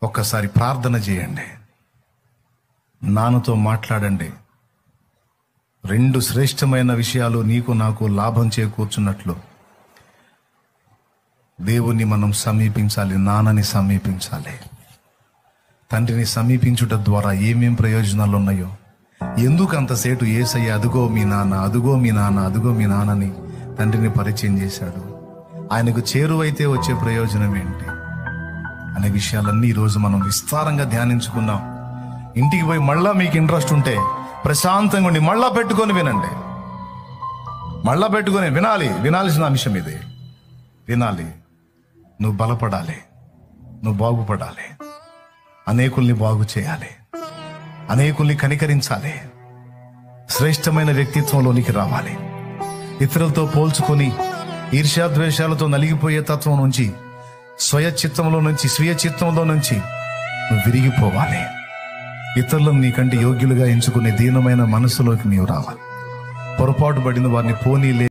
ఒక్కసారి ప్రార్థన చేయండి, నాన్నతో మాట్లాడండి. 2 శ్రేష్టమైన విషయాలు నీకు నాకు లాభం చేకూర్చున్నట్లు దేవుణ్ణి మనం సమీపించాలి, నాన్నని సమీపించాలి. తండ్రిని సమీపించుట ద్వారా ఏమేం ప్రయోజనాలు ఉన్నాయో, ఎందుకు అంతసేటు యేసయ్య అదుగో మీ నాన్న, అదుగో మీ నాన్న, అదుగో మీ నాన్నని తండ్రిని పరిచయం చేశాడు, ఆయనకు చేరువైతే వచ్చే ప్రయోజనం ఏంటి అనే విషయాలన్నీ ఈరోజు మనం విస్తారంగా ధ్యానించుకున్నాం. ఇంటికి పోయి మళ్ళా మీకు ఇంట్రెస్ట్ ఉంటే ప్రశాంతంగా ఉండి మళ్ళా పెట్టుకొని వినండి, మళ్ళా పెట్టుకొని వినాల్సిన అంశం ఇది. వినాలి, నువ్వు బలపడాలి, నువ్వు బాగుపడాలి, అనేకుల్ని బాగు చేయాలి, అనేకుల్ని కనికరించాలి, శ్రేష్టమైన వ్యక్తిత్వంలోనికి రావాలి. ఇతరులతో పోల్చుకొని ఈర్ష్యాద్వేషాలతో నలిగిపోయే తత్వం నుంచి, స్వీయ చిత్తంలో నుంచి నువ్వు విరిగిపోవాలి. ఇతరులను నీకంటే యోగ్యులుగా ఎంచుకునే దీనమైన మనసులోకి నీవు రావాలి. పొరపాటు పడిన వారిని పోనీలే